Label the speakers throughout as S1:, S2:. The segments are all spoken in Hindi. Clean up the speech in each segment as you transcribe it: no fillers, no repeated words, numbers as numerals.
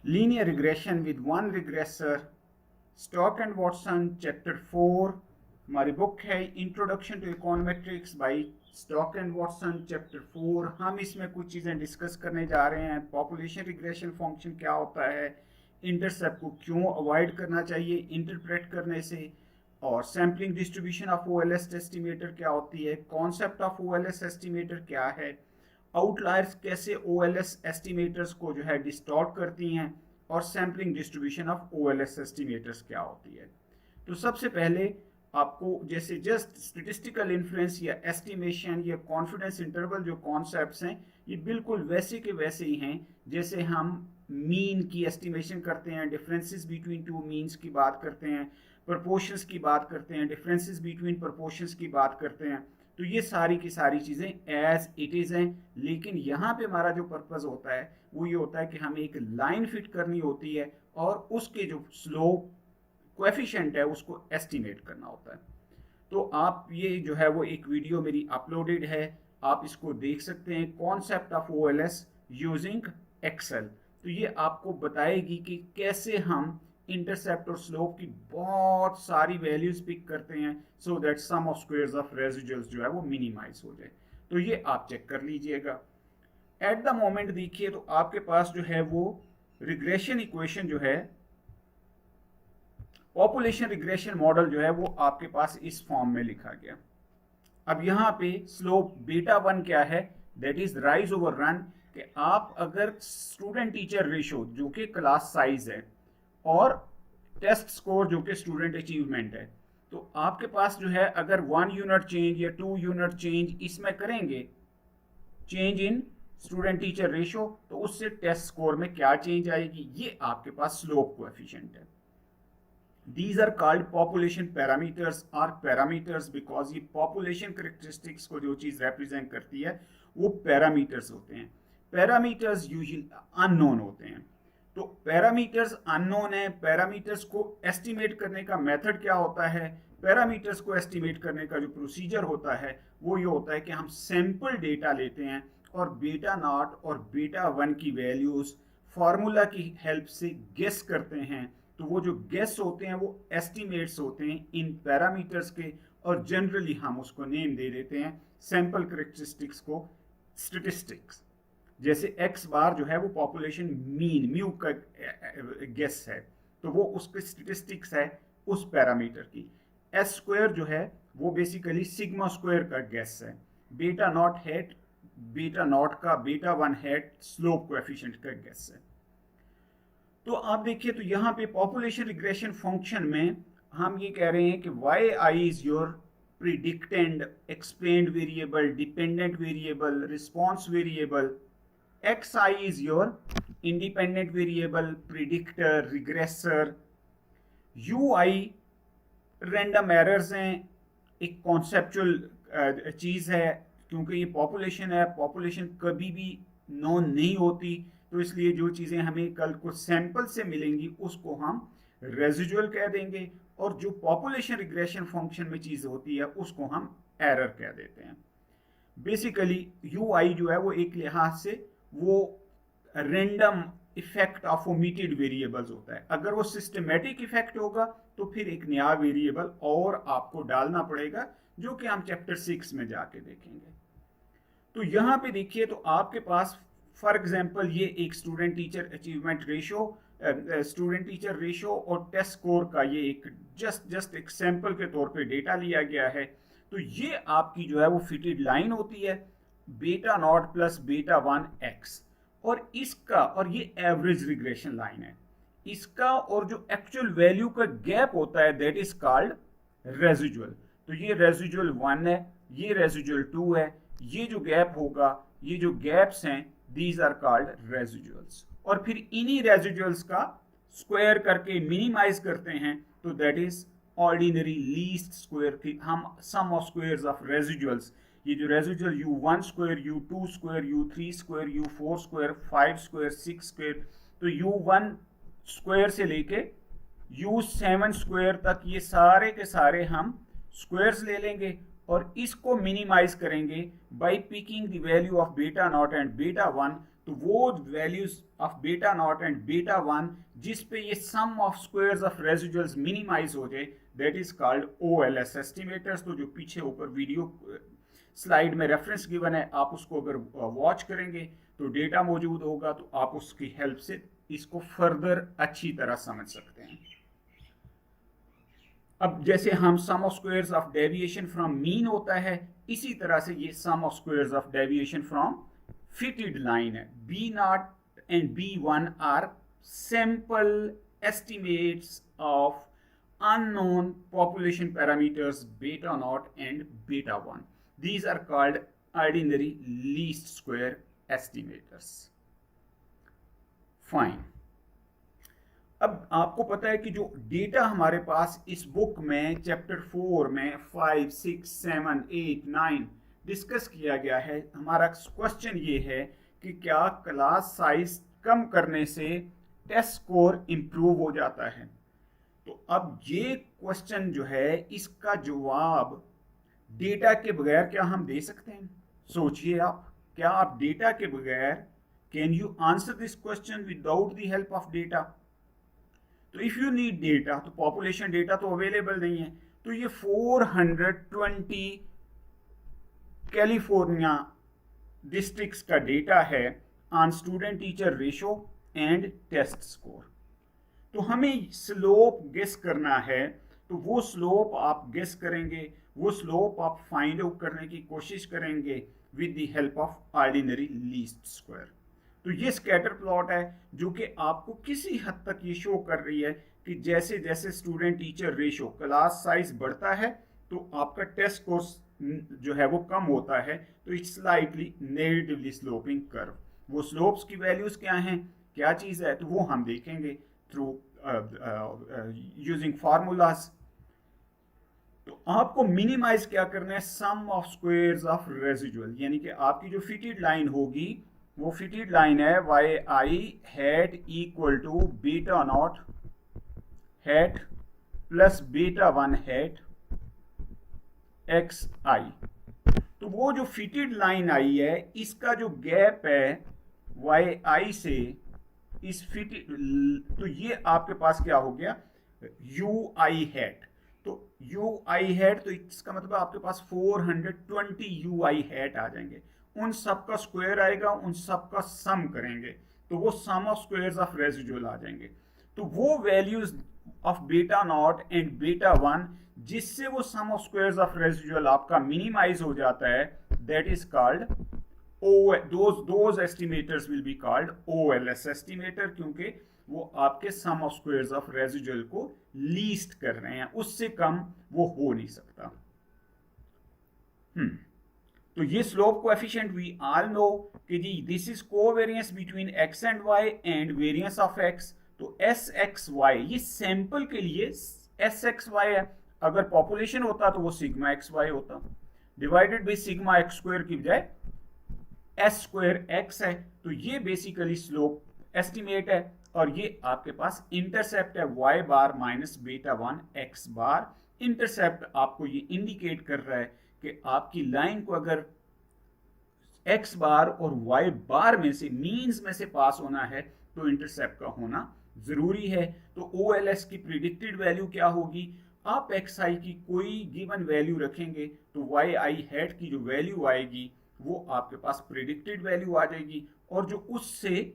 S1: linear regression with one regressor, Stock and Watson chapter 4 हमारी बुक है introduction to econometrics by Stock and Watson chapter 4। हम इसमें कुछ चीज़ें डिस्कस करने जा रहे हैं। पॉपुलेशन रिग्रेशन फंक्शन क्या होता है, इंटरसेप्ट को क्यों अवॉइड करना चाहिए इंटरप्रेट करने से, और sampling distribution of OLS estimator क्या होती है, कॉन्सेप्ट ऑफ ओएलएस एस्टिमेटर क्या है, आउटलायर्स कैसे ओएलएस एस्टिमेटर्स को जो है डिस्टॉर्ट करती हैं, और sampling distribution of OLS estimators क्या होती है। तो सबसे पहले आपको जैसे जस्ट स्टेटिस्टिकल इन्फ्लुएंस या एस्टिमेशन या कॉन्फिडेंस इंटरवल जो कॉन्सेप्ट्स हैं ये बिल्कुल वैसे के वैसे ही हैं जैसे हम मीन की एस्टिमेशन करते हैं, डिफरेंसेस बिटवीन टू मीन्स की बात करते हैं, प्रपोर्शंस की बात करते हैं, डिफरेंसेस बिटवीन प्रपोर्शंस की बात करते हैं। तो ये सारी की सारी चीज़ें एज इट इज़ हैं, लेकिन यहाँ पे हमारा जो पर्पज़ होता है वो ये होता है कि हमें एक लाइन फिट करनी होती है और उसके जो स्लोप कोएफिशिएंट है उसको एस्टिमेट करना होता है। तो आप ये जो है वो एक वीडियो मेरी अपलोडेड है, आप इसको देख सकते हैं, concept of OLS using Excel. तो ये आपको बताएगी कि कैसे हम इंटरसेप्ट और स्लोप की बहुत सारी वैल्यूज पिक करते हैं so that sum of squares of residuals जो है वो मिनिमाइज हो जाए। तो ये आप चेक कर लीजिएगा। एट द मोमेंट देखिए तो आपके पास जो है वो रिग्रेशन इक्वेशन जो है, पॉपुलेशन रिग्रेशन मॉडल जो है वो आपके पास इस फॉर्म में लिखा गया। अब यहाँ पे स्लोप बीटा 1 क्या है, that is rise over run, कि आप अगर स्टूडेंट टीचर रेशो जो कि क्लास साइज है और टेस्ट स्कोर जो कि स्टूडेंट अचीवमेंट है, तो आपके पास जो है अगर 1 यूनिट चेंज या 2 यूनिट चेंज इसमें करेंगे, change in student teacher ratio, तो उससे टेस्ट स्कोर में क्या चेंज आएगी, ये आपके पास स्लोप कोएफिशिएंट है। These are called population parameters or parameters because ये population characteristics को जो चीज़ represent करती है वो parameters होते हैं। parameters usually unknown होते हैं। तो parameters unknown है, parameters को estimate करने का method क्या होता है, parameters को estimate करने का जो procedure होता है वो ये होता है कि हम sample data लेते हैं और बीटा नॉट और बीटा 1 की वैल्यूज फार्मूला की हेल्प से गेस करते हैं। तो वो जो गेस होते हैं वो एस्टिमेट्स होते हैं इन पैरामीटर्स के, और जनरली हम उसको नेम दे देते हैं सैंपल करेक्टरिस्टिक्स को स्टेटिस्टिक्स। जैसे एक्स बार जो है वो पॉपुलेशन मीन म्यू का गेस है, तो वो उसके स्टेटिस्टिक्स है उस पैरामीटर की। एस स्क्वायर जो है वो बेसिकली सिग्मा स्क्वायर का गेस है। Beta not hate, beta not का बीटा 1 हेट स्लोप कोएफिशिएंट का गेस है। तो आप देखिए तो यहाँ पे पॉपुलेशन रिग्रेशन फंक्शन में हम ये कह रहे हैं कि Y I is your predicted explained variable, dependent variable, response variable, X I is your independent variable, predictor, regressor, U I random errors हैं, एक कॉन्सेप्चुअल चीज़ है क्योंकि ये पॉपुलेशन है, पॉपुलेशन कभी भी नोन नहीं होती, तो इसलिए जो चीज़ें हमें कल को सैंपल से मिलेंगी उसको हम रेजिडुअल कह देंगे, और जो पॉपुलेशन रिग्रेशन फंक्शन में चीज़ होती है उसको हम एरर कह देते हैं। बेसिकली यू आई जो है वो एक लिहाज से वो random effect of omitted variables होता है। अगर वो सिस्टमेटिक इफेक्ट होगा तो फिर एक नया वेरिएबल और आपको डालना पड़ेगा, जो कि हम चैप्टर 6 में जाके देखेंगे। तो यहाँ पे देखिए तो आपके पास फॉर एग्जांपल ये एक student teacher achievement ratio, student teacher ratio और टेस्ट स्कोर का ये एक जस्ट एक सैंपल के तौर पे डेटा लिया गया है। तो ये आपकी जो है वो फिटेड लाइन होती है beta naught plus beta 1 x, और इसका और ये एवरेज रिग्रेशन लाइन है, इसका और जो एक्चुअल वैल्यू का गैप होता है दैट इज कॉल्ड रेजिडुअल। तो ये रेजिडुअल 1 है, ये रेजिडुअल 2 है, ये जो गैप होगा, ये जो गैप्स हैं दीज आर कॉल्ड रेजिडुअल्स, और फिर इन्हीं रेजिडुअल्स का स्क्वायर करके मिनिमाइज करते हैं, तो that is ordinary least square की हम sum of squares of residuals. ये जो residual u1 square, u2 square, u3 square, u4 square, 5 square, 6 square, तो u1 स्क्वायर से लेके u7 स्क्वायर तक ये सारे के सारे हम स्क्वायर्स ले लेंगे और इसको मिनिमाइज करेंगे by picking the value of beta not and beta 1 तो वो values of beta not and beta one जिस पे ये sum of squares of residuals minimise हो जाए, that is called OLS estimators. तो जो पीछे ऊपर वीडियो स्लाइड में रेफरेंस गिवन है, आप उसको अगर वॉच करेंगे तो डेटा मौजूद होगा, तो आप उसकी हेल्प से इसको फर्दर अच्छी तरह समझ सकते हैं। अब जैसे हम sum of squares of deviation from mean होता है, इसी तरह से ये sum of squares of deviation from fitted line है। B0 and B1 are simple estimates of unknown population parameters beta naught and beta 1. These are called ordinary least square estimators. Fine. अब आपको पता है कि जो डेटा हमारे पास इस बुक में चैप्टर 4 में 5, 6, 7, 8, 9 डिस्कस किया गया है, हमारा क्वेश्चन ये है कि क्या क्लास साइज कम करने से टेस्ट स्कोर इंप्रूव हो जाता है। तो अब ये क्वेश्चन जो है, इसका जवाब डेटा के बगैर क्या हम दे सकते हैं? सोचिए आप, क्या आप डेटा के बगैर can you answer this question without the help of data? तो इफ यू नीड डेटा, तो पॉपुलेशन डेटा तो अवेलेबल नहीं है। तो ये 420 कैलिफोर्निया डिस्ट्रिक्ट्स का डेटा है on student teacher ratio and test score. तो हमें स्लोप गेस करना है, तो वो स्लोप आप गेस करेंगे, वो स्लोप आप फाइंड आउट करने की कोशिश करेंगे with the help of ordinary least square. तो ये स्कैटर प्लॉट है जो कि आपको किसी हद तक ये शो कर रही है कि जैसे जैसे student teacher ratio, class size बढ़ता है, तो आपका टेस्ट कोर्स जो है वो कम होता है। तो it's slightly negatively sloping curve. वो स्लोप्स की वैल्यूज क्या हैं, क्या चीज़ है, तो वो हम देखेंगे थ्रू यूजिंग फार्मूलाज। तो आपको मिनिमाइज क्या करना है, sum of squares of residual, यानी कि आपकी जो फिटेड लाइन होगी, वो फिटेड लाइन है yi hat equal to beta not hat plus beta 1 hat xi। तो वो जो फिटेड लाइन आई है, इसका जो गैप है yi से इस फिटेड, तो ये आपके पास क्या हो गया, ui hat। तो ui hat, तो इसका मतलब आपके पास 420 ui hat आ जाएंगे। उन सब का स्क्वायर आएगा, उन सब का सम करेंगे, तो वो sum of squares of residual आ जाएंगे। तो वो values of beta not and beta 1 जिससे वो sum of squares of residual आपका मिनिमाइज हो जाता है, that is called those estimators will be called OLS estimator, क्योंकि वो आपके सम ऑफ स्क्वायर्स ऑफ रेजिडुअल को लीस्ट कर रहे हैं, उससे कम वो हो नहीं सकता। तो ये slope coefficient we all know कि जी this is covariance between x and y and variance of x। तो SXY ये सैंपल के लिए SXY है, अगर पॉपुलेशन होता तो वो सिग्मा XY होता, divided by sigma x square की बजाय S स्क्वायर x है। तो ये बेसिकली स्लोप एस्टिमेट है, और ये आपके पास इंटरसेप्ट है y बार माइनस बीटा 1 x बार। इंटरसेप्ट आपको ये इंडिकेट कर रहा है कि आपकी लाइन को अगर x बार और y बार में से, मीन्स में से पास होना है, तो इंटरसेप्ट का होना जरूरी है। तो OLS की प्रिडिक्टेड वैल्यू क्या होगी, आप xi की कोई गिवन वैल्यू रखेंगे तो yi hat की जो वैल्यू आएगी वो आपके पास प्रिडिक्टेड वैल्यू आ जाएगी, और जो उससे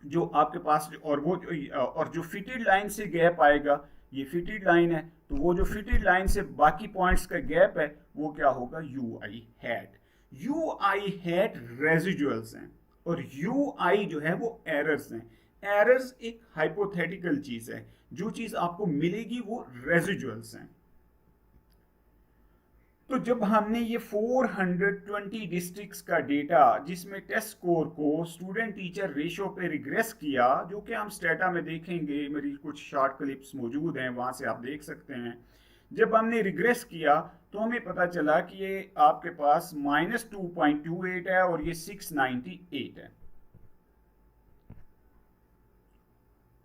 S1: जो आपके पास और जो फिटेड लाइन से गैप आएगा, ये फिटेड लाइन है, तो वो जो फिटेड लाइन से बाकी पॉइंट्स का गैप है वो क्या होगा, ui hat। ui hat residuals हैं और ui जो है वो एरर्स हैं। एरर्स एक हाइपोथेटिकल चीज है, जो चीज आपको मिलेगी वो रेजिडुअल्स हैं। तो जब हमने ये 420 डिस्ट्रिक्ट्स का डेटा, जिसमें टेस्ट स्कोर को स्टूडेंट टीचर रेशो पे रिग्रेस किया, जो कि हम स्टेटा में देखेंगे, मेरी कुछ शॉर्ट क्लिप्स मौजूद हैं, वहां से आप देख सकते हैं। जब हमने रिग्रेस किया तो हमें पता चला कि ये आपके पास -2.28 है और ये 698 है।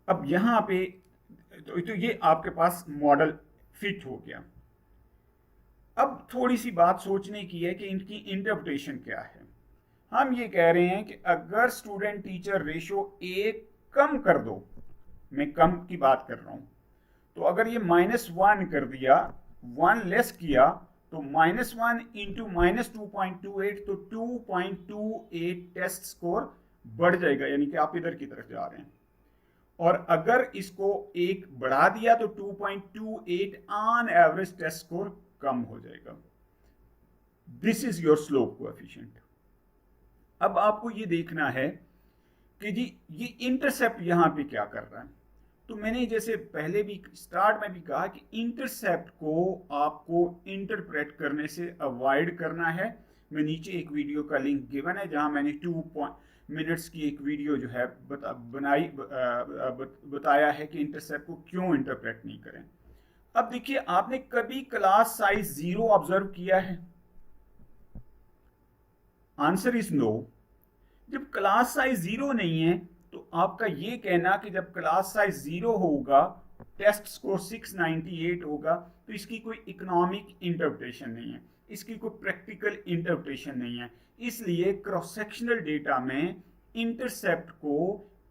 S1: अब यहां पे तो ये आपके पास मॉडल फिट हो गया। अब थोड़ी सी बात सोचने की है कि इनकी इंटरप्रिटेशन क्या है। हम ये कह रहे हैं कि अगर स्टूडेंट टीचर रेशो 1 कम कर दो, मैं कम की बात कर रहा हूं, तो अगर ये -1 कर दिया, 1 लेस किया, तो -1 इंटू -2.28, तो 2.28 टेस्ट स्कोर बढ़ जाएगा, यानी कि आप इधर की तरफ जा रहे हैं। और अगर इसको 1 बढ़ा दिया तो 2.28 ऑन एवरेज टेस्ट स्कोर कम हो जाएगा। This is your slope coefficient. अब आपको ये देखना है कि जी ये इंटरसेप्ट यहां पे क्या कर रहा है। तो मैंने जैसे पहले भी स्टार्ट में भी कहा कि इंटरसेप्ट को आपको इंटरप्रेट करने से अवॉइड करना है। मैं नीचे एक वीडियो का लिंक गिवन है जहां मैंने 2 मिनट्स की एक वीडियो जो है बताया है कि इंटरसेप्ट को क्यों इंटरप्रेट नहीं करें। अब देखिए, आपने कभी क्लास साइज 0 ऑब्जर्व किया है? Answer is no. जब क्लास साइज 0 नहीं है तो आपका ये कहना कि जब क्लास साइज 0 होगा, टेस्ट स्कोर 698 होगा, तो इसकी कोई इकोनॉमिक इंटरप्रिटेशन नहीं है, इसकी कोई प्रैक्टिकल इंटरप्रिटेशन नहीं है। इसलिए क्रॉस सेक्शनल डेटा में इंटरसेप्ट को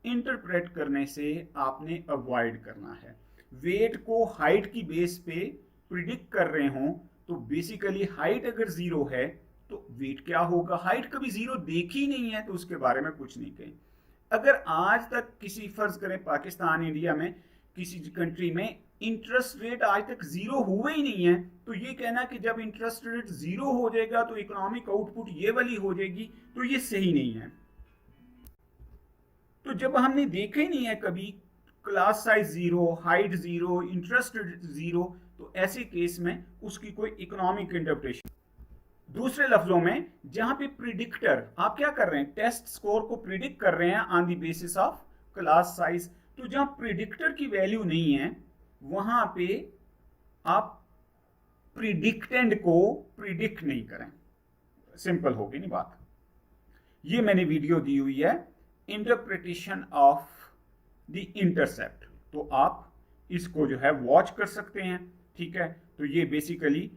S1: इंटरप्रेट करने से आपने अवॉइड करना है। वेट को हाइट की बेस पे प्रिडिक्ट कर रहे हो, तो बेसिकली हाइट अगर 0 है तो वेट क्या होगा? हाइट कभी 0 देखी नहीं है तो उसके बारे में कुछ नहीं कहें। अगर आज तक किसी, फर्ज करें पाकिस्तान, इंडिया में किसी कंट्री में इंटरेस्ट रेट आज तक 0 हुए ही नहीं है, तो ये कहना कि जब इंटरेस्ट रेट 0 हो जाएगा तो इकोनॉमिक आउटपुट ये वाली हो जाएगी, तो ये सही नहीं है। तो जब हमने देखा ही नहीं है कभी class size 0, height 0, interest rate 0, तो ऐसे केस में उसकी कोई इकोनॉमिक इंटरप्रिटेशन। दूसरे लफ्जों में, जहां पे प्रिडिक्टर आप क्या कर रहे हैं, टेस्ट स्कोर को प्रिडिक्ट कर रहे हैं on the basis of class size, तो जहां प्रिडिक्टर की वैल्यू नहीं है वहां पे आप प्रिडिक्टेंड को प्रिडिक्ट नहीं करें। सिंपल होगी नहीं बात। ये मैंने वीडियो दी हुई है, इंटरप्रिटेशन ऑफ द इंटरसेप्ट, तो आप इसको जो है वॉच कर सकते हैं। ठीक है, तो ये basically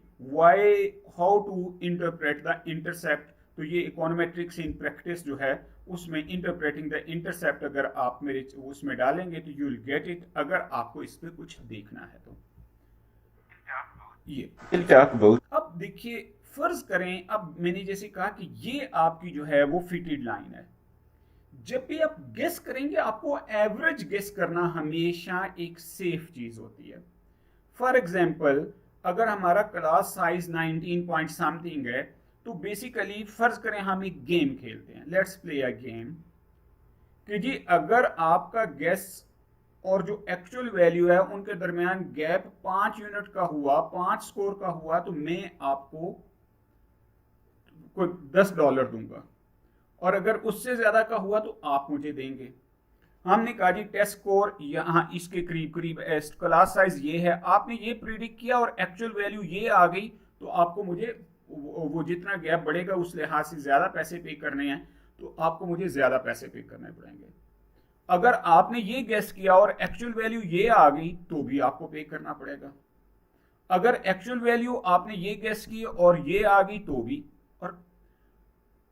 S1: how to interpret the intercept, तो ये इकोनोमेट्रिक्स इन प्रैक्टिस जो है उसमें इंटरप्रेटिंग द इंटरसेप्ट अगर आप मेरे उसमें डालेंगे तो यू विल गेट इट, अगर आपको इस पे कुछ देखना है तो। ये अब देखिए, फर्ज करें, अब मैंने जैसे कहा कि ये आपकी जो है वो फिटेड लाइन है। जब भी आप गेस करेंगे, आपको एवरेज गेस करना हमेशा एक सेफ चीज होती है। फॉर एग्जाम्पल, अगर हमारा क्लास साइज 19 पॉइंट समथिंग है, तो बेसिकली फर्ज करें हम एक गेम खेलते हैं, लेट्स प्ले अ गेम, कि जी अगर आपका गेस और जो एक्चुअल वैल्यू है उनके दरमियान गैप 5 यूनिट का हुआ, 5 स्कोर का हुआ, तो मैं आपको कोई $10 दूंगा, और अगर उससे ज्यादा का हुआ तो आप मुझे देंगे। हमने कहा जी टेस्ट स्कोर यहाँ इसके करीब करीब, क्लास साइज ये है, आपने ये प्रिडिक्ट किया और एक्चुअल वैल्यू ये आ गई, तो आपको मुझे वो जितना गैप बढ़ेगा उस लिहाज से ज्यादा पैसे पे करने हैं, तो आपको मुझे ज्यादा पैसे पे करने पड़ेंगे। अगर आपने ये गेस किया और एक्चुअल वैल्यू ये आ गई तो भी आपको पे करना पड़ेगा। अगर एक्चुअल वैल्यू आपने ये गेस की और ये आ गई तो भी। और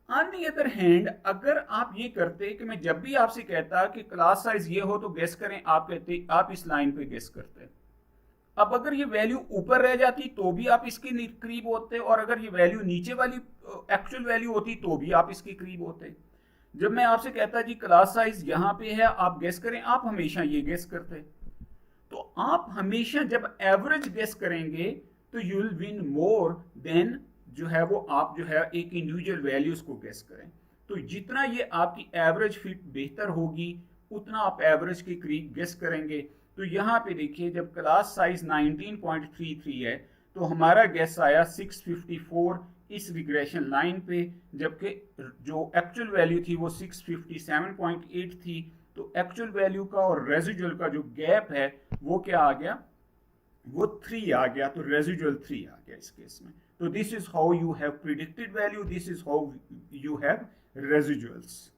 S1: ऑन दी अदर हैंड, अगर आप ये करते कि मैं जब भी आपसे कहता कि क्लास साइज ये हो तो गेस करें, आप कहते आप इस लाइन पे गेस करते। अब अगर ये वैल्यू ऊपर रह जाती तो भी आप इसके करीब होते, और अगर ये वैल्यू नीचे वाली एक्चुअल वैल्यू होती तो भी आप इसके करीब होते। जब मैं आपसे कहता जी क्लास साइज यहां पे है, आप गेस करें, आप हमेशा ये गेस करते। तो आप हमेशा जब एवरेज गेस करेंगे तो you will win more than जो है वो आप जो है एक इंडिविजुअल वैल्यूज को गेस करें। तो जितना ये आपकी एवरेज फिट बेहतर होगी उतना आप एवरेज के करीब गेस करेंगे। तो यहाँ पे देखिए, जब क्लास साइज 19.33 है तो हमारा गेस आया 654 इस रिग्रेशन लाइन पे, जबकि जो एक्चुअल वैल्यू थी वो 657.8 थी। तो एक्चुअल वैल्यू का और रेजिडुअल का जो गैप है वो क्या आ गया, वो 3 आ गया, तो रेजिडुअल 3 आ गया इस केस में। तो this is how you have predicted value, this is how you have residuals.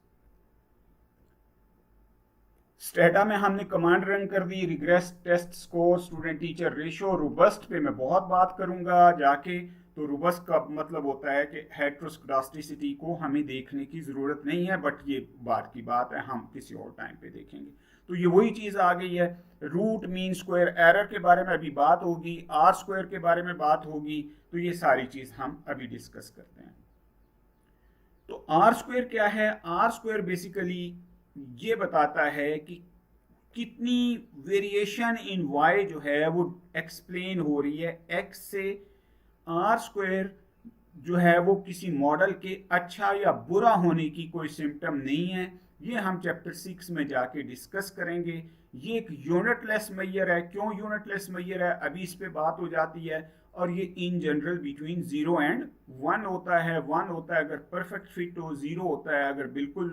S1: Stata में हमने कमांड रन कर दी, regress, test score, student teacher ratio, robust पे मैं बहुत बात करूंगा जाके, तो रोबस्ट का मतलब होता है कि हेटेरोस्क्रास्टिसिटी को हमें देखने की ज़रूरत नहीं है, बट ये बात की बात है, हम किसी और टाइम पे देखेंगे। तो ये वही चीज़ आ गई है। रूट मीन स्क्वायर एरर के बारे में अभी बात होगी, आर स्क्वायर के बारे में बात होगी, तो ये सारी चीज़ हम अभी डिस्कस करते हैं। तो आर स्क्वायर क्या है? आर स्क्वायर बेसिकली ये बताता है कि कितनी वेरिएशन इन वाई जो है वो एक्सप्लेन हो रही है एक्स से। आर स्क्वायर जो है वो किसी मॉडल के अच्छा या बुरा होने की कोई सिम्टम नहीं है। ये हम चैप्टर 6 में जाके डिस्कस करेंगे। ये एक यूनिटलेस मेजर है। क्यों यूनिटलेस मेजर है अभी इस पे बात हो जाती है। और ये इन जनरल बिटवीन 0 एंड 1 होता है। 1 होता है अगर परफेक्ट फिट हो, 0 होता है अगर बिल्कुल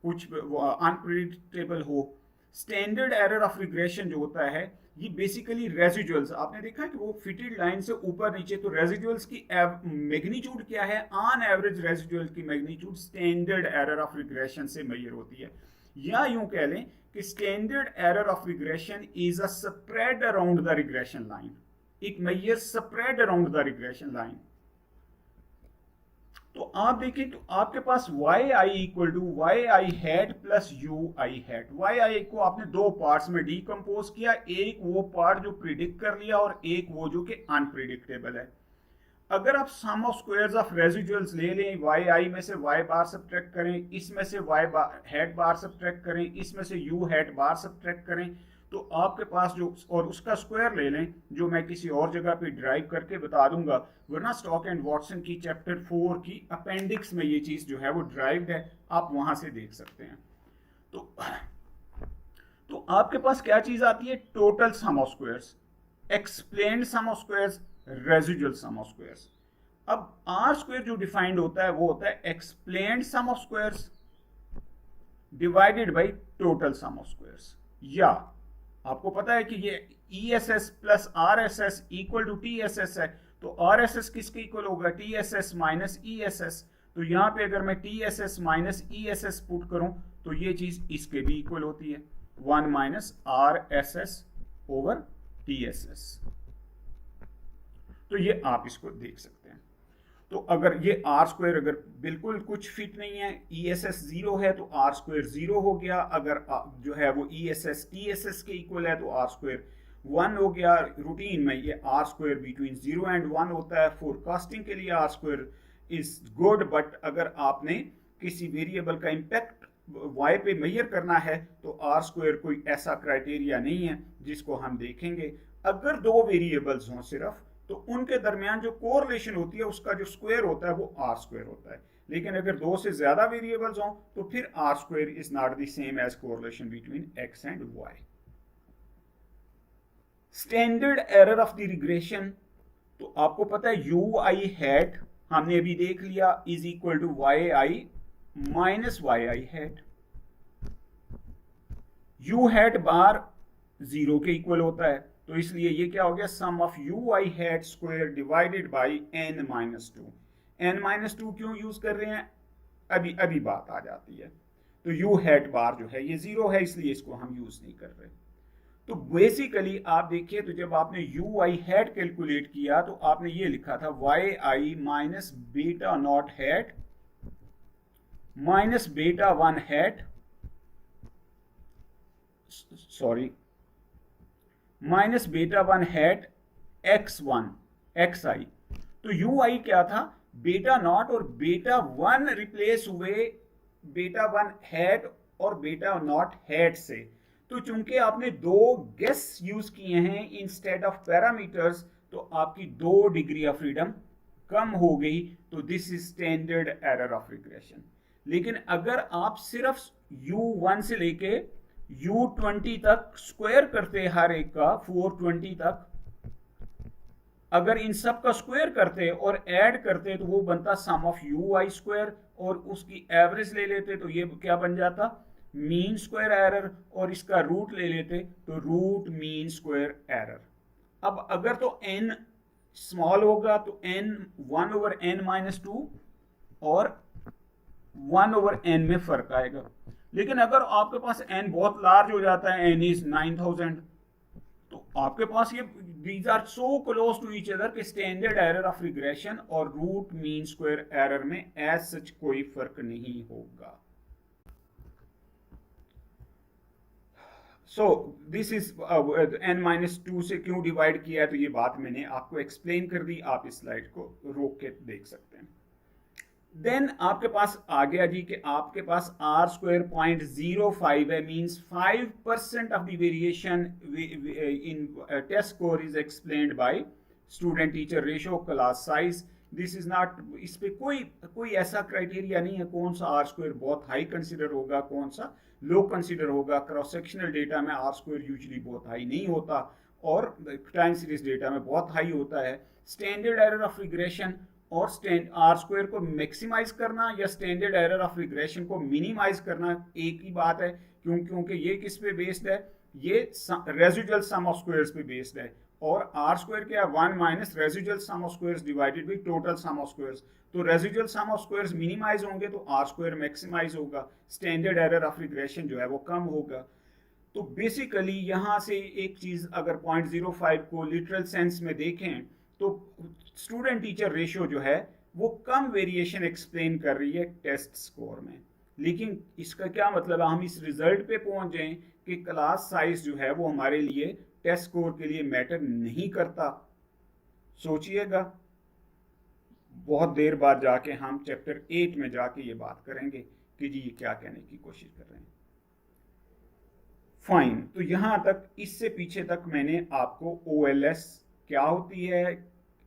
S1: कुछ अनप्रिडिक्टेबल हो। स्टैंडर्ड एरर ऑफ रिग्रेशन जो होता है ये बेसिकली रेजिडुअल्स, आपने देखा है कि वो फिटेड लाइन से ऊपर नीचे, तो रेजिडुअल्स की मैग्नीट्यूड क्या है? ऑन एवरेज रेजिडुअल की magnitude standard error of regression से मेजर होती है। या यूं कह लें कि standard error of regression is a spread around the regression line. एक measure spread around the regression line. तो आप देखें तो आपके पास Y I equal to Y I hat plus U I hat. Y I को आपने दो पार्ट्स में डिकम्पोज किया, एक वो पार्ट जो प्रिडिक्ट कर लिया और एक वो जो कि अनप्रिडिक्टेबल है। अगर आप सम ऑफ स्क्वायर्स ऑफ रेजिडुअल्स ले लें, वाई आई में से वाई बार सब्ट्रैक्ट करें, इसमें से वाई हैट बार सब्ट्रैक्ट करें, इसमें से यू हैट बार सब्ट्रैक्ट करें, तो आपके पास जो और उसका स्क्वायर ले लें, जो मैं किसी और जगह पे ड्राइव करके बता दूंगा, वरना स्टॉक एंड वॉटसन की चैप्टर 4 की अपेंडिक्स में ये चीज जो है वो ड्राइव्ड है, आप वहां से देख सकते हैं। तो आपके पास क्या चीज आती है? Total sum of squares, explained sum of squares, residual sum of squares. अब आर स्क्वायर जो डिफाइंड होता है वो होता है explained sum of squares divided by total sum of squares. या आपको पता है कि ये ESS plus RSS equal to TSS है, तो RSS किसके इक्वल होगा? TSS minus ESS। तो यहां पे अगर मैं TSS माइनस ESS पुट करूं तो ये चीज इसके भी इक्वल होती है, 1 माइनस RSS ओवर TSS। तो ये आप इसको देख सकते हैं। तो अगर ये आर स्क्वायर अगर बिल्कुल कुछ फिट नहीं है, ESS 0 है तो आर स्क्वायर 0 हो गया। अगर जो है वो ESS TSS के इक्वल है तो आर स्क्वायर 1 हो गया। रूटीन में ये आर स्क्वायर बिटवीन 0 एंड 1 होता है। फोरकास्टिंग के लिए R square is good, but अगर आपने किसी वेरिएबल का इम्पैक्ट वाई पे मेजर करना है तो आर स्क्वायर कोई ऐसा क्राइटेरिया नहीं है जिसको हम देखेंगे। अगर दो वेरिएबल्स हों सिर्फ, तो उनके दरमियान जो कोरिलेशन होती है उसका जो स्क्वायर होता है वो आर स्क्वायर होता है। लेकिन अगर दो से ज्यादा वेरिएबल्स हों तो फिर R square is not the same as correlation between X and Y. Standard error of the regression, तो आपको पता है यू आई हैट हमने अभी देख लिया is equal to Y I minus Y I hat. U hat bar 0 के इक्वल होता है, तो इसलिए ये क्या हो गया? Sum of U I hat square divided by n minus 2। n minus 2 क्यों यूज कर रहे हैं अभी बात आ जाती है। तो यू हैट बार जो है ये 0 है, इसलिए इसको हम यूज नहीं कर रहे। तो बेसिकली आप देखिए, तो जब आपने यू आई हैट कैलकुलेट किया तो आपने ये लिखा था Y I minus beta not hat minus beta 1 hat, sorry minus beta 1 hat x1 xi। तो ui क्या था? बीटा नॉट और बीटा 1 रिप्लेस हुए बीटा 1 हैट और बीटा नॉट हैट से। तो चूंकि आपने दो गेस यूज किए हैं इंस्टेड ऑफ पैरामीटर्स, तो आपकी 2 डिग्री ऑफ फ्रीडम कम हो गई। तो this is standard error of regression. लेकिन अगर आप सिर्फ u1 से लेके U20 तक स्क्वायर करते हर एक का 420 तक, अगर इन सब का स्क्वायर करते और ऐड करते तो वो बनता सम ऑफ यू आई स्क्वायर, और उसकी एवरेज ले लेते तो ये क्या बन जाता? मीन स्क्वायर एरर, और इसका रूट ले लेते तो रूट मीन स्क्वायर एरर। अब अगर तो n स्मॉल होगा तो n 1 ओवर n माइनस 2 और 1 ओवर n में फर्क आएगा। लेकिन अगर आपके पास n बहुत लार्ज हो जाता है, n इज 9000, तो आपके पास ये these are so close to each other कि स्टैंडर्ड एरर ऑफ रिग्रेशन और रूट मीन स्क्वायर एरर में एज सच कोई फर्क नहीं होगा। सो दिस इज n-2 से क्यों डिवाइड किया है, तो ये बात मैंने आपको एक्सप्लेन कर दी, आप इस स्लाइड को रोक के देख सकते हैं। देन आपके पास आ गया जी कि आपके पास r² 0.05 है, means 5% of the variation in test score is explained by student teacher ratio, class size. This is not, इस पे कोई ऐसा क्राइटेरिया नहीं है कौन सा r² बहुत हाई कंसिडर होगा, कौन सा लो कंसिडर होगा। क्रॉस सेक्शनल डेटा में r² यूजुअली बहुत हाई नहीं होता और टाइम सीरीज डेटा में बहुत हाई होता है। स्टैंडर्ड एरर ऑफ रिग्रेशन और r² को मैक्सिमाइज करना या स्टैंडर्ड एरर ऑफ रिग्रेशन को मिनिमाइज करना एक ही बात है, क्योंकि ये किस पे बेस्ड है, ये रेजिडुअल सम ऑफ स्क्वायर्स पे बेस्ड है। और r² क्या, 1 minus residual sum of squares divided by total sum of squares. तो residual sum of squares minimise होंगे तो r² मैक्सिमाइज होगा, स्टैंडर्ड एरर ऑफ रिग्रेशन जो है वो कम होगा। तो बेसिकली यहाँ से एक चीज अगर 0.05 को लिटरल सेंस में देखें तो स्टूडेंट टीचर रेशियो जो है वो कम वेरिएशन एक्सप्लेन कर रही है टेस्ट स्कोर में। लेकिन इसका क्या मतलब है, हम इस रिजल्ट पे पहुंच जाएं कि क्लास साइज जो है वो हमारे लिए टेस्ट स्कोर के लिए मैटर नहीं करता। सोचिएगा, बहुत देर बाद जाके हम चैप्टर 8 में जाके ये बात करेंगे कि जी ये क्या कहने की कोशिश कर रहे हैं। फाइन, तो यहां तक, इससे पीछे तक मैंने आपको OLS क्या होती है,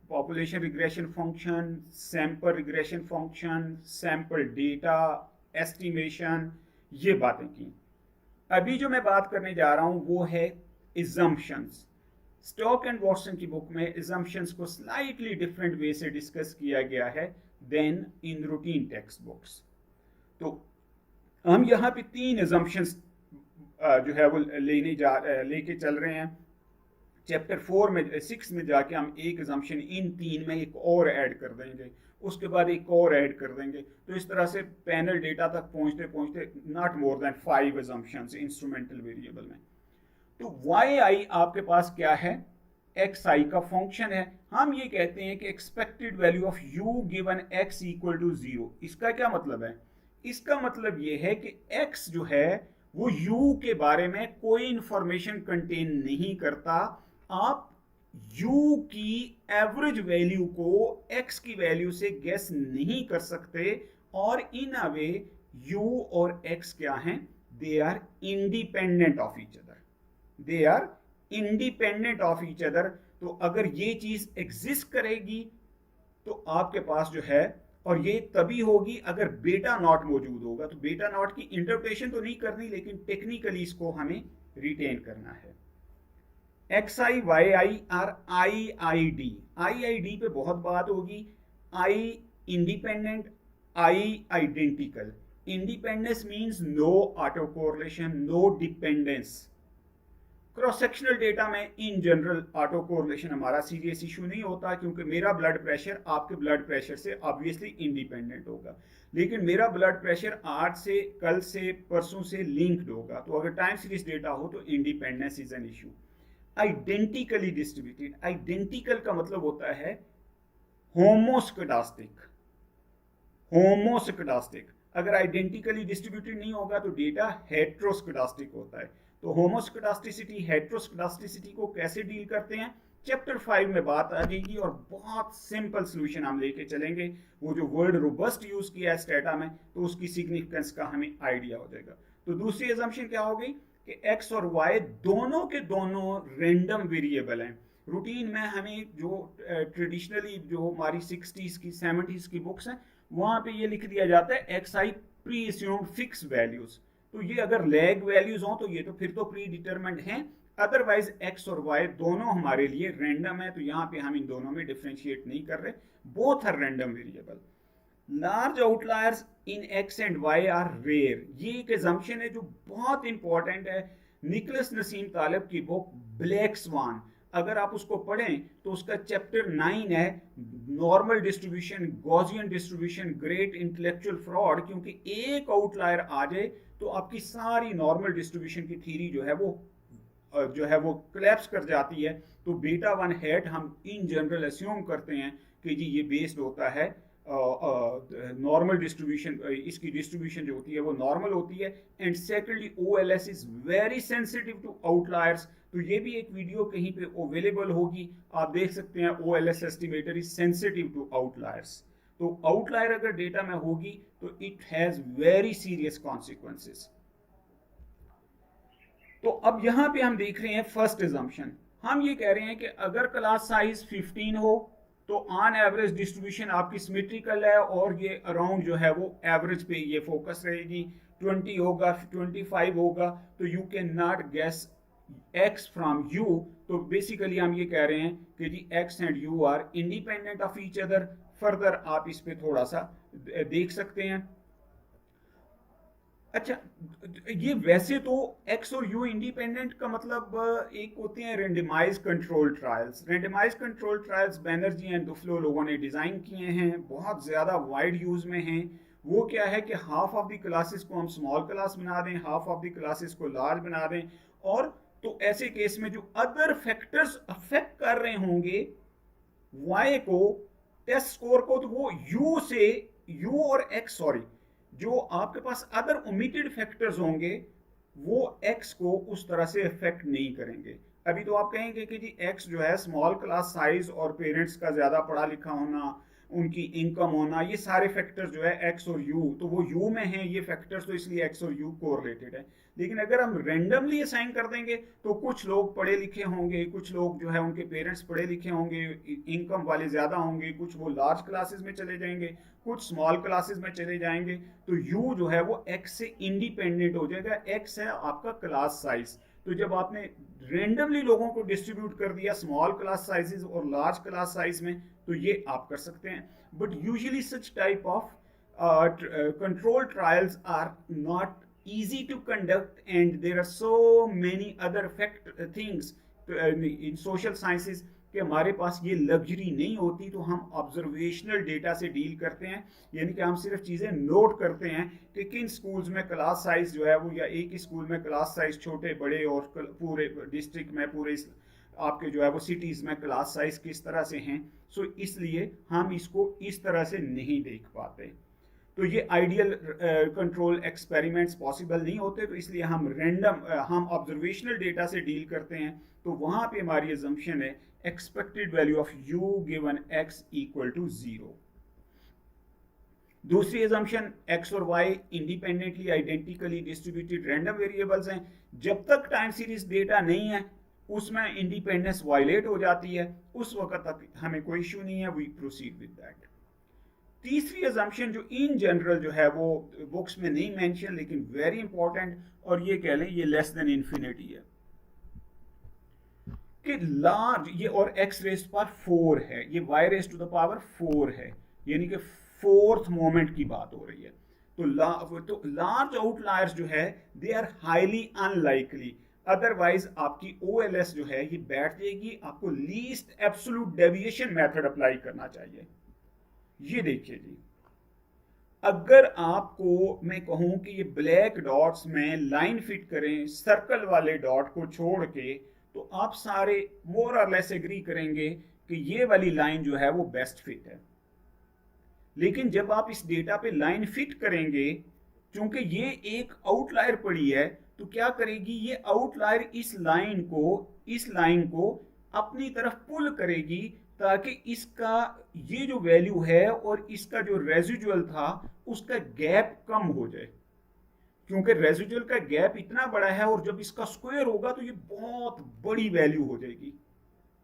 S1: population regression function, sample regression function, sample data estimation, ये बातें की। अभी जो मैं बात करने जा रहा हूं वो है assumptions। स्टॉक एंड वॉटसन की बुक में assumptions को स्लाइटली डिफरेंट वे से डिस्कस किया गया है then in routine text books. तो हम यहाँ पे 3 assumptions जो है वो लेके चल रहे हैं। चैप्टर 6 में जाके हम एक assumption इन 3 में एक और ऐड कर देंगे, उसके बाद एक और ऐड कर देंगे। तो इस तरह से पैनल डेटा तक पहुंचते पहुंचते not more than 5 assumptions instrumental variable में। तो yi आपके पास क्या है, xi का फंक्शन है। हम ये कहते हैं कि expected value of u given x equal to 0। इसका क्या मतलब है, इसका मतलब ये है कि x जो है वो u के बारे में कोई इंफॉर्मेशन कंटेन नहीं करता। आप u की एवरेज वैल्यू को x की वैल्यू से गेस नहीं कर सकते, और इन अ वे u और x क्या हैं, they are independent of each other, they are independent of each other. तो अगर ये चीज एग्जिस्ट करेगी तो आपके पास जो है, और ये तभी होगी अगर बीटा नॉट मौजूद होगा। तो बीटा नॉट की इंटरप्रिटेशन तो नहीं करनी, लेकिन टेक्निकली इसको हमें रिटेन करना है। xi yi are IID, IID पे बहुत बात होगी। I independent, I identical. Independence means no auto correlation, no dependence. Cross sectional data में इन जनरल ऑटो कोरिलेशन हमारा सीरियस इशू नहीं होता, क्योंकि मेरा ब्लड प्रेशर आपके ब्लड प्रेशर से ऑब्वियसली इंडिपेंडेंट होगा, लेकिन मेरा ब्लड प्रेशर आज से, कल से, परसों से लिंक्ड होगा। तो अगर टाइम सीरीज डेटा हो तो independence is an issue. Identically distributed, identical का मतलब होता है होमोस्कडास्टिक, होमोस्कडास्टिक। अगर आइडेंटिकली डिस्ट्रीब्यूटेड नहीं होगा तो डेटा हेट्रोस्कडास्टिक होता है। तो होमोस्कडास्टिसिटी, हेट्रोस्कडास्टिसिटी को कैसे डील करते हैं, चैप्टर 5 में बात आ जाएगी, और बहुत सिंपल सोल्यूशन हम लेके चलेंगे। वो जो वर्ड रोबस्ट यूज किया है स्टेटा में, तो उसकी सिग्निफिकेंस का हमें आइडिया हो जाएगा। तो दूसरी assumption क्या हो गई कि x और y दोनों के दोनों रैंडम वेरिएबल हैं। रूटीन में हमें जो ट्रेडिशनली जो हमारी 60s की 70s की बुक्स हैं, वहां पे ये लिख दिया जाता है xi pre assumed fix values. तो ये अगर लैग वैल्यूज हो तो ये तो फिर तो प्री डिटरमिन्ड हैं, अदरवाइज x और y दोनों हमारे लिए रैंडम है। तो यहाँ पे हम इन दोनों में डिफरेंशिएट नहीं कर रहे, both are random variable. Large outliers in x and y are rare, ये एक assumption है जो बहुत इंपॉर्टेंट है। निकोलस नसीम तालिब की बुक ब्लैक स्वान, अगर आप उसको पढ़ें तो उसका चैप्टर 9 है normal distribution, Gaussian distribution, great intellectual fraud. क्योंकि एक आउटलायर आ जाए तो आपकी सारी नॉर्मल डिस्ट्रीब्यूशन की थ्योरी जो है वो जो है वो क्लैप्स कर जाती है, तो बीटा वन हैट हम इन जनरल अस्यूम करते हैं कि जी ये बेस्ड होता है नॉर्मल डिस्ट्रीब्यूशन, इसकी डिस्ट्रीब्यूशन जो होती है वो नॉर्मल होती है। And secondly OLS is very sensitive to outliers, तो ये भी एक वीडियो कहीं पे अवेलेबल होगी, आप देख सकते हैं। OLS estimator is sensitive to outliers, तो आउटलायर अगर डेटा में होगी तो it has very serious consequences. तो अब यहां पे हम देख रहे हैं फर्स्ट एजम्पशन, हम ये कह रहे हैं कि अगर क्लास साइज 15 हो तो ऑन एवरेज डिस्ट्रीब्यूशन आपकी सिमेट्रिकल है और ये अराउंड जो है वो एवरेज पे ये फोकस रहेगी। 20 होगा, 25 होगा, तो you can not guess x from u। तो बेसिकली हम ये कह रहे हैं कि जी x and u are independent of each other. Further आप इस पे थोड़ा सा देख सकते हैं। अच्छा, ये वैसे तो x और u इंडिपेंडेंट का मतलब एक होते हैं randomise control trials. Randomise control trials Banerjee and Duflo लोगों ने डिजाइन किए हैं, बहुत ज्यादा वाइड यूज में हैं। वो क्या है कि हाफ ऑफ द क्लासेस को हम स्मॉल क्लास बना दें, हाफ ऑफ द क्लासेस को लार्ज बना दें, और तो ऐसे केस में जो अदर फैक्टर्स अफेक्ट कर रहे होंगे y को, टेस्ट स्कोर को, तो वो u से u और x, सॉरी, जो आपके पास अदर ओमिटेड फैक्टर्स होंगे वो x को उस तरह से इफेक्ट नहीं करेंगे। अभी तो आप कहेंगे कि जी x जो है स्मॉल क्लास साइज और पेरेंट्स का ज्यादा पढ़ा लिखा होना, उनकी इनकम होना, ये सारे फैक्टर्स जो है x और u, तो वो u में हैं ये फैक्टर्स, तो इसलिए x और u कोरिलेटेड है। लेकिन अगर हम रैंडमली असाइन कर देंगे तो कुछ लोग पढ़े लिखे होंगे, कुछ लोग जो है उनके पेरेंट्स पढ़े लिखे होंगे, इनकम वाले ज्यादा होंगे, कुछ वो लार्ज क्लासेस में चले जाएंगे, कुछ स्मॉल क्लासेस में चले जाएंगे, तो u जो है वो x से इंडिपेंडेंट हो जाएगा। x है आपका क्लास साइज। तो जब आपने रेंडमली लोगों को डिस्ट्रीब्यूट कर दिया स्मॉल क्लास साइजेस और लार्ज क्लास साइज में, तो ये आप कर सकते हैं। But usually such type of control trials are not easy to conduct, and there are so many other things in social sciences कि हमारे पास ये लग्जरी नहीं होती, तो हम ऑब्जर्वेशनल डेटा से डील करते हैं। यानी कि हम सिर्फ चीज़ें नोट करते हैं कि किन स्कूल्स में क्लास साइज जो है वो, या एक ही स्कूल में क्लास साइज छोटे बड़े, और पूरे डिस्ट्रिक्ट में, पूरे आपके जो है वो सिटीज़ में क्लास साइज किस तरह से हैं। सो इसलिए हम इसको इस तरह से नहीं देख पाते, तो ये आइडियल कंट्रोल एक्सपेरिमेंट्स पॉसिबल नहीं होते, तो इसलिए हम हम ऑब्जर्वेशनल डेटा से डील करते हैं। तो वहां पे हमारी अजम्पशन है expected value of u given x equal to 0। दूसरी अजम्पशन x और y independently identically distributed random variables हैं। जब तक टाइम सीरीज डेटा नहीं है उसमें इंडिपेंडेंस वायलेट हो जाती है, उस वक्त तक हमें कोई इशू नहीं है, वी प्रोसीड विद दैट। तीसरी अजम्पशन जो इन जनरल जो है वो बुक्स में नहीं मेंशन, लेकिन वेरी इंपॉर्टेंट, और ये कह लें ये लेस देन इन्फिनिटी है, कि लार्ज, ये और x रेस्ट पर 4 है, ये y raised to the power 4 है, यानी कि फोर्थ मोमेंट की बात हो रही है। तो लार्ज आउटलायर्स जो है they are highly unlikely, otherwise आपकी OLS जो है ये बैठ जाएगी। आपको least absolute deviation method apply करना चाहिए। ये देखिए जी, अगर आपको मैं कहूं कि ये ब्लैक डॉट्स में लाइन फिट करें सर्कल वाले डॉट को छोड़ के, तो आप सारे मोर और लेस एग्री करेंगे कि ये वाली लाइन जो है वो बेस्ट फिट है। लेकिन जब आप इस डेटा पे लाइन फिट करेंगे, चूंकि ये एक आउटलायर पड़ी है, तो क्या करेगी ये आउटलायर इस लाइन को अपनी तरफ पुल करेगी, ताकि इसका ये जो वैल्यू है और इसका जो रेजिडुअल था उसका गैप कम हो जाए। क्योंकि रेजिडुअल का गैप इतना बड़ा है और जब इसका स्क्वायर होगा तो ये बहुत बड़ी वैल्यू हो जाएगी।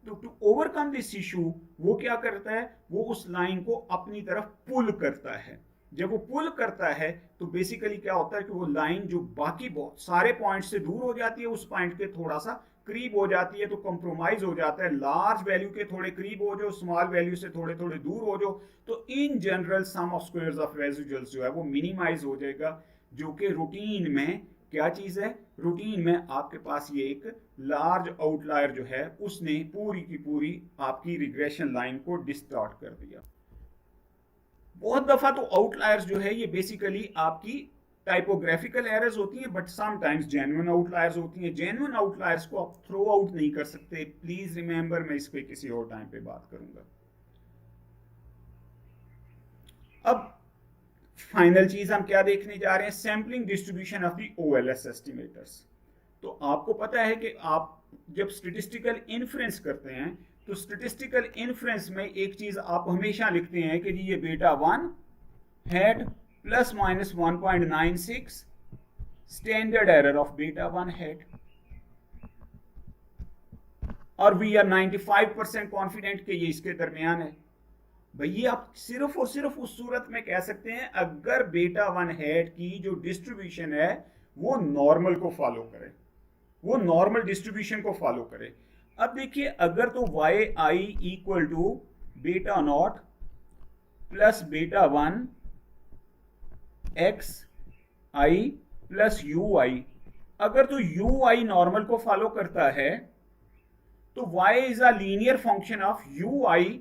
S1: तो टू ओवरकम दिस इशू वो क्या करता है, वो उस लाइन को अपनी तरफ पुल करता है। जब वो पुल करता है तो बेसिकली क्या होता है कि वो लाइन जो बाकी बहुत सारे पॉइंट से दूर हो जाती है, उस पॉइंट के थोड़ा सा करीब हो जाती है, तो कंप्रोमाइज हो जाता है। लार्ज वैल्यू के थोड़े करीब हो जाओ, स्मॉल वैल्यू से थोड़े थोड़े दूर हो जाओ, तो in general sum of squares of residuals जो है वो मिनिमाइज हो जाएगा। जो कि रूटीन में क्या चीज है, रूटीन में आपके पास ये एक लार्ज आउटलायर जो है उसने पूरी की पूरी आपकी रिग्रेशन लाइन को डिस्टॉर्ट कर दिया। बहुत दफा तो आउटलायर्स जो है ये बेसिकली आपकी टाइपोग्राफिकल एरर्स होती हैं, बट समटाइम्स जेन्युइन आउटलायर्स होती हैं। जेन्युइन आउटलायर्स को आप थ्रो आउट नहीं कर सकते। प्लीज रिमेंबर, मैं इस पे किसी और टाइम पे बात करूंगा। अब फाइनल चीज हम क्या देखने जा रहे हैं, sampling distribution of the OLS estimators. तो आपको पता है कि आप जब स्टेटिस्टिकल इन्फ्रेंस करते हैं तो स्टेटिस्टिकल इन्फ्रेंस में एक चीज आप हमेशा लिखते हैं कि जी ये beta 1 hat plus minus 1.96 standard error of beta 1 hat, और वी आर 95% कॉन्फिडेंट कि ये इसके दरमियान है। भैया आप सिर्फ और सिर्फ उस सूरत में कह सकते हैं अगर बीटा 1 हैट की जो डिस्ट्रीब्यूशन है वो नॉर्मल को फॉलो करे, वो नॉर्मल डिस्ट्रीब्यूशन को फॉलो करे। अब देखिए, अगर तो Y I equal to beta naught plus beta 1 X I plus U I, अगर तो यू आई नॉर्मल को फॉलो करता है तो y is a linear function of U I,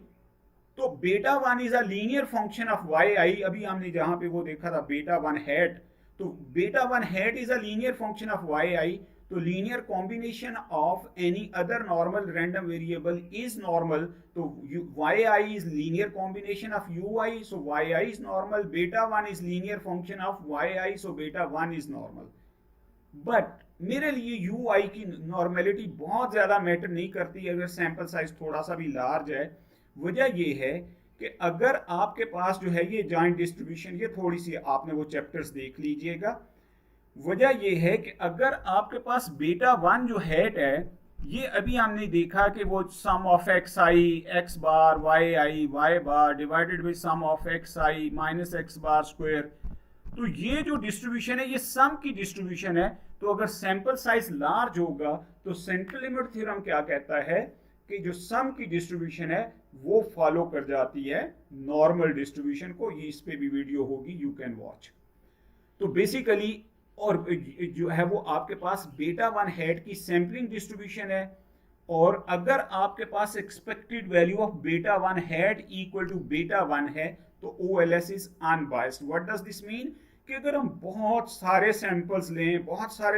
S1: तो beta 1 is a linear function of Y I. अभी हमने जहां पे वो देखा था बीटा 1 हैट, तो beta 1 hat is a linear function of Y I, तो linear combination of any other normal random variable is normal, तो Y I is linear combination of U I, so Y I is normal. Beta 1 is linear function of Y I, so beta 1 is normal. But मेरे लिए यू आई की नॉर्मेलिटी बहुत ज्यादा मैटर नहीं करती अगर सैंपल साइज थोड़ा सा भी लार्ज है। वजह ये है कि अगर आपके पास जो है ये जॉइंट डिस्ट्रीब्यूशन, ये थोड़ी सी आपने वो चैप्टर्स देख लीजिएगा। वजह ये है कि अगर आपके पास बीटा 1 जो हैट है, ये अभी हमने देखा कि वो sum of X I X bar Y I Y bar divided by sum of X I minus X bar square, तो ये जो डिस्ट्रीब्यूशन है ये सम की डिस्ट्रीब्यूशन है। तो अगर सैंपल साइज लार्ज होगा तो सेंट्रल लिमिट थ्योरम क्या कहता है कि जो सम की डिस्ट्रीब्यूशन है वो फॉलो कर जाती है नॉर्मल डिस्ट्रीब्यूशन को। ये इस पे भी वीडियो होगी, यू कैन वॉच। तो बेसिकली और जो है वो आपके पास बीटा 1 हैट की सैम्पलिंग डिस्ट्रीब्यूशन है, और अगर आपके पास expected value of beta 1 hat equal to beta 1 है तो OLS is unbiased. What does this mean कि अगर हम बहुत सारे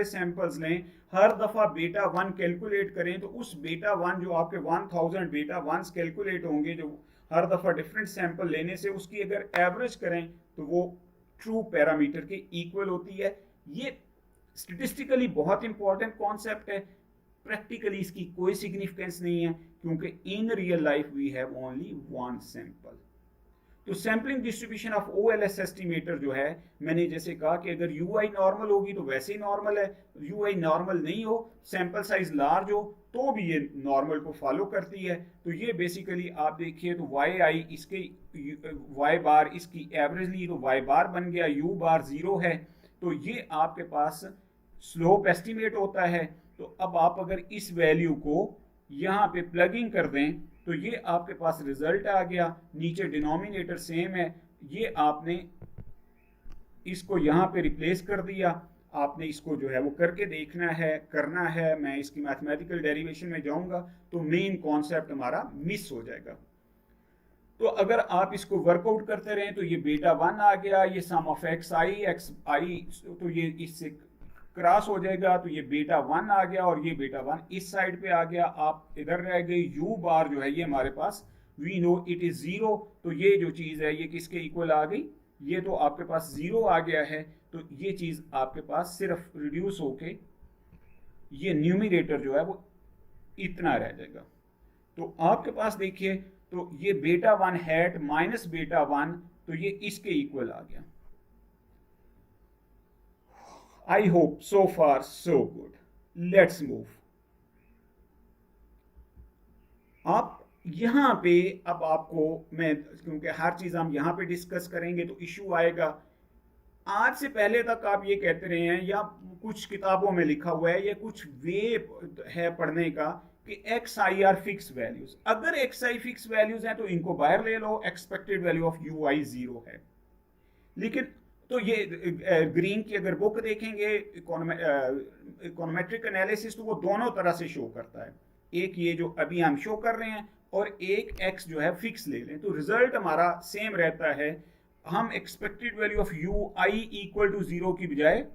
S1: सैंपल्स लें, हर दफा बीटा 1 कैलकुलेट करें, तो उस बीटा 1 जो आपके 1000 बीटा 1 कैलकुलेट होंगे जो हर दफा डिफरेंट सैंपल लेने से, उसकी अगर एवरेज करें तो वो ट्रू पैरामीटर के इक्वल होती है। ये स्टेटिस्टिकली बहुत इंपॉर्टेंट कॉन्सेप्ट है, प्रैक्टिकली इसकी कोई सिग्निफिकेंस नहीं है क्योंकि in real life we have only one sample. तो sampling distribution of OLS estimator जो है, मैंने जैसे कहा कि अगर UI नॉर्मल होगी तो वैसे ही नॉर्मल है, UI नॉर्मल नहीं हो, सैंपल साइज लार्ज हो, तो भी ये नॉर्मल को फॉलो करती है। तो ये बेसिकली आप देखिए तो वाई आई इसके वाई बार इसकी एवरेज ली तो वाई बार बन गया, यू बार 0 है, तो ये आपके पास स्लोप एस्टिमेट होता है। तो अब आप अगर इस वैल्यू को यहाँ पे प्लगिंग कर दें तो ये आपके पास रिजल्ट आ गया, नीचे डिनोमिनेटर सेम है, ये आपने इसको यहाँ पे रिप्लेस कर दिया। आपने इसको जो है वो करके देखना है, करना है। मैं इसकी मैथमेटिकल डेरिवेशन में जाऊंगा तो मेन कॉन्सेप्ट हमारा मिस हो जाएगा। तो अगर आप इसको वर्कआउट करते रहें तो ये बीटा 1 आ गया, ये सम ऑफ एक्स आई तो ये इससे क्रॉस हो जाएगा, तो ये बीटा 1 आ गया और ये बीटा 1 इस साइड पे आ गया। आप इधर रह गए, यू बार जो है ये हमारे पास वी नो इट इज 0, तो ये जो चीज है ये किसके इक्वल आ गई, ये तो आपके पास 0 आ गया है। तो ये चीज आपके पास सिर्फ रिड्यूस होके ये न्यूमिनेटर जो है वो इतना रह जाएगा। तो आपके पास देखिए तो ये बीटा 1 हैट माइनस बीटा 1, तो ये इसके इक्वल आ गया। I hope so far so good. Let's move. आप यहां पे अब आपको मैं, क्योंकि हर चीज हम यहां पे डिस्कस करेंगे तो इशू आएगा। आज से पहले तक आप ये कहते रहे हैं या कुछ किताबों में लिखा हुआ है या कुछ वे है पढ़ने का कि x I R fix values. अगर एक्स आई फिक्स वैल्यूज हैं तो इनको बाहर ले लो, एक्सपेक्टेड वैल्यू ऑफ यू आई 0 है। लेकिन तो ये ग्रीन की अगर बुक देखेंगे इकोनोमेट्रिक एनालिसिस, तो वो दोनों तरह से शो करता है। एक ये जो अभी हम शो कर रहे हैं और एक एक्स जो है फिक्स ले लें, तो रिजल्ट हमारा सेम रहता है। हम expected value of U I equal to 0 की बजाय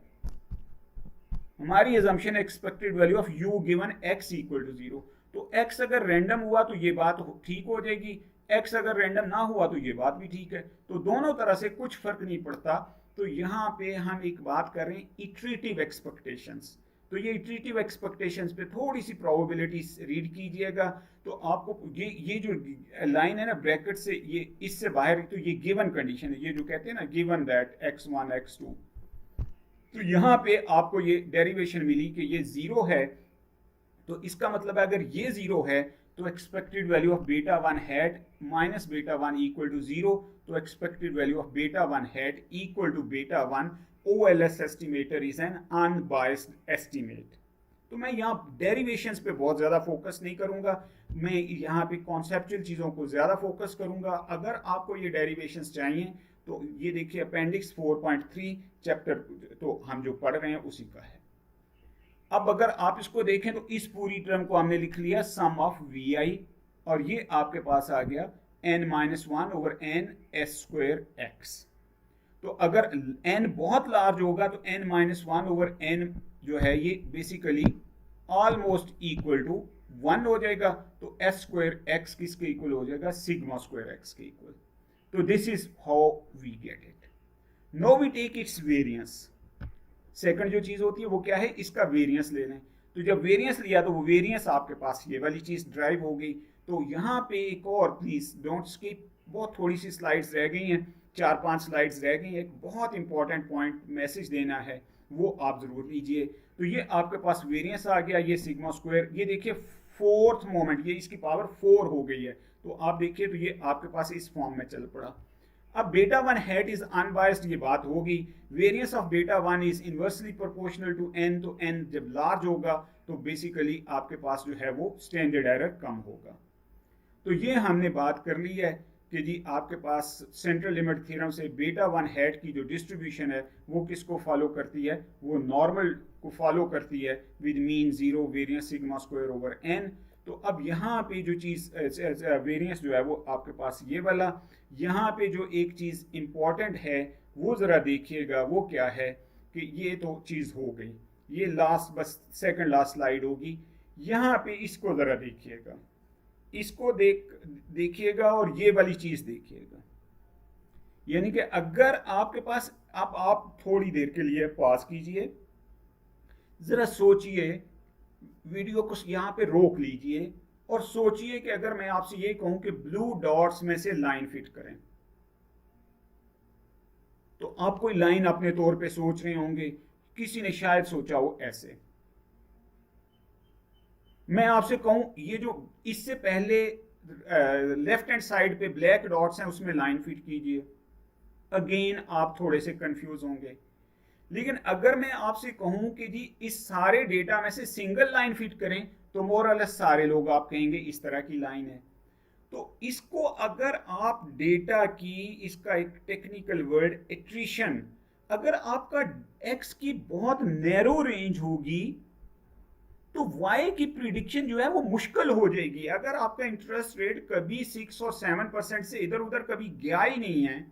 S1: हमारी assumption expected value of U given x equal to 0। तो x अगर रैंडम हुआ तो ये बात ठीक हो जाएगी, x अगर रैंडम ना हुआ तो ये बात भी ठीक है। तो दोनों तरह से कुछ फर्क नहीं पड़ता। तो यहाँ पे हम एक बात कर रहे हैं इटरेटिव एक्सपेक्टेशंस। तो ये इटरेटिव एक्सपेक्टेशंस पे थोड़ी सी प्रोबेबिलिटी रीड कीजिएगा। तो आपको ये जो लाइन है ना ब्रैकेट से, ये इससे बाहर, तो ये गिवन कंडीशन है, ये जो कहते हैं ना गिवन दैट x1 x2। तो यहाँ पे आपको ये डेरिवेशन मिली कि ये 0 है। तो इसका मतलब है अगर ये 0 है तो expected value of beta 1 hat minus beta 1 equal to 0। तो expected value of beta 1 hat equal to beta 1 OLS estimator is an unbiased estimate. तो मैं यहाँ डेरिवेशंस पे बहुत ज़्यादा फोकस नहीं करूँगा, मैं यहाँ पे कॉन्सेप्चुअल चीज़ों को ज़्यादा फोकस करूँगा। अगर आपको ये डेरिवेशंस चाहिए तो ये देखिए अपेंडिक्स 4.3 चैप्टर तो हम जो पढ़ रहे हैं उसी का है। अब अगर आप इसको देखें तो इस पूरी टर्म को हमने लिख लिया सम ऑफ वी आई, और ये आपके पास आ गया n-1 over n s square x। तो अगर n बहुत लार्ज होगा तो n-1 ओवर n जो है ये बेसिकली ऑलमोस्ट इक्वल टू 1 हो जाएगा। तो s स्क्वायर x किसके इक्वल हो जाएगा, सिग्मा स्क्वायर x के इक्वल। तो this is how we get it. No we take its variance. Second जो चीज होती है वो क्या है, इसका वेरियंस ले लें। तो जब वेरियंस लिया तो वो वेरियंस आपके पास ये वाली चीज ड्राइव हो गई। तो यहाँ पे एक और प्लीज डोंट स्किप, बहुत थोड़ी सी स्लाइड्स रह गई हैं, 4-5 स्लाइड्स रह गई हैं। एक बहुत इंपॉर्टेंट पॉइंट मैसेज देना है, वो आप जरूर लीजिए। तो ये आपके पास वेरियंस आ गया, ये सिग्मा स्क्वायर, ये देखिए फोर्थ मोमेंट, ये इसकी पावर 4 हो गई है। तो आप देखिए तो ये आपके पास इस फॉर्म में चल पड़ा। अब बीटा 1 हैट इज अनबायस्ड, ये बात होगी। Variance of beta 1 is inversely proportional to n। तो n जब लार्ज होगा तो बेसिकली आपके पास जो है वो स्टैंडर्ड एरर कम होगा। तो ये हमने बात कर ली है कि जी आपके पास सेंट्रल लिमिट थ्योरम से बीटा 1 हैट की जो डिस्ट्रीब्यूशन है वो किसको फॉलो करती है, वो नॉर्मल को फॉलो करती है with mean 0 variance sigma square over n। तो अब यहाँ पे जो चीज़ वेरियंस जो है वो आपके पास ये वाला, यहाँ पे जो एक चीज़ इंपॉर्टेंट है वो ज़रा देखिएगा, वो क्या है कि ये तो चीज़ हो गई, ये लास्ट बस सेकंड लास्ट स्लाइड होगी। यहाँ पे इसको ज़रा देखिएगा, इसको देखिएगा और ये वाली चीज़ देखिएगा। यानी कि अगर आपके पास, आप थोड़ी देर के लिए पॉज कीजिए, ज़रा सोचिए, वीडियो को यहाँ पे रोक लीजिए और सोचिए कि अगर मैं आपसे ये कहूं कि ब्लू डॉट्स में से लाइन फिट करें, तो आप कोई लाइन अपने तौर पे सोच रहे होंगे, किसी ने शायद सोचा हो ऐसे। मैं आपसे कहूं ये जो इससे पहले लेफ्ट हैंड साइड पे ब्लैक डॉट्स हैं उसमें लाइन फिट कीजिए, अगेन आप थोड़े से कंफ्यूज होंगे। लेकिन अगर मैं आपसे कहूं कि जी इस सारे डेटा में से सिंगल लाइन फिट करें तो मोर और लेस सारे लोग आप कहेंगे इस तरह की लाइन है। तो इसको अगर आप डेटा की, इसका एक टेक्निकल वर्ड एट्रिशन, अगर आपका x की बहुत नैरो रेंज होगी तो y की प्रिडिक्शन जो है वो मुश्किल हो जाएगी। अगर आपका इंटरेस्ट रेट कभी 6 और 7% से इधर उधर कभी गया ही नहीं है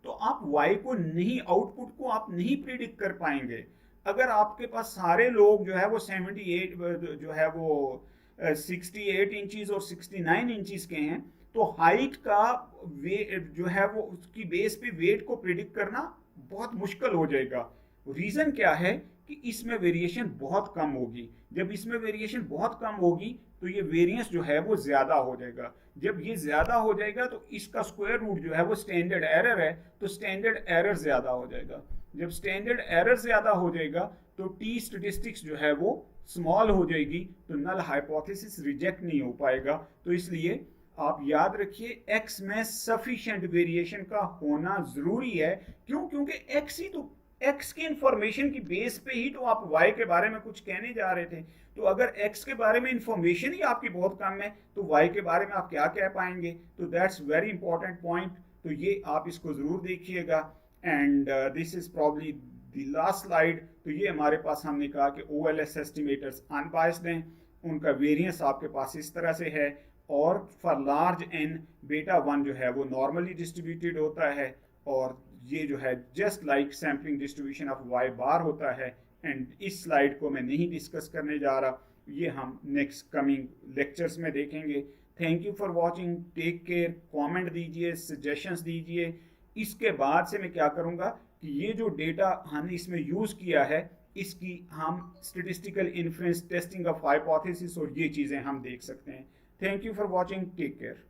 S1: तो आप y को नहीं, आउटपुट को आप नहीं प्रिडिक्ट कर पाएंगे। अगर आपके पास सारे लोग जो है वो 78 जो है वो 68 इंचेस और 69 इंचेस के हैं तो हाइट का वेट जो है वो उसकी बेस पे वेट को प्रिडिक्ट करना बहुत मुश्किल हो जाएगा। रीजन क्या है कि इसमें वेरिएशन बहुत कम होगी। जब इसमें वेरिएशन बहुत कम होगी तो ये वेरिएंस जो है वो ज्यादा हो जाएगा। जब ये ज्यादा हो जाएगा तो इसका स्क्वायर रूट जो है वो स्टैंडर्ड एरर है, तो स्टैंडर्ड एरर ज्यादा हो जाएगा। जब स्टैंडर्ड एरर ज्यादा हो जाएगा तो टी स्टेटिस्टिक्स जो है वो स्मॉल हो जाएगी, तो नल हाइपोथेसिस रिजेक्ट नहीं हो पाएगा। तो इसलिए आप याद रखिए x में सफिशिएंट वेरिएशन का होना जरूरी है। क्यों? क्योंकि x ही तो, x की इंफॉर्मेशन की बेस पे ही तो आप y के बारे में कुछ कहने जा रहे थे। तो अगर x के बारे में इंफॉर्मेशन ही आपकी बहुत कम है तो y के बारे में आप क्या कह पाएंगे? तो दैट्स वेरी इंपॉर्टेंट पॉइंट। तो ये आप इसको जरूर देखिएगा। And this is probably the last slide. तो ये हमारे पास हमने कहा कि OLS एस्टिमेटर्स अनबायस्ड हैं, उनका वेरिएंस आपके पास इस तरह से है, और फॉर लार्ज n बीटा 1 जो है वो नॉर्मली डिस्ट्रीब्यूटेड होता है और ये जो है just like sampling distribution of Y bar होता है। एंड इस स्लाइड को मैं नहीं डिस्कस करने जा रहा, ये हम नेक्स्ट कमिंग लेक्चर्स में देखेंगे। Thank you for watching, take care, comment दीजिए, सजेशंस दीजिए। इसके बाद से मैं क्या करूँगा कि ये जो डेटा हमने इसमें यूज़ किया है इसकी हम statistical influence, testing of hypothesis और ये चीज़ें हम देख सकते हैं। Thank you for watching, take care.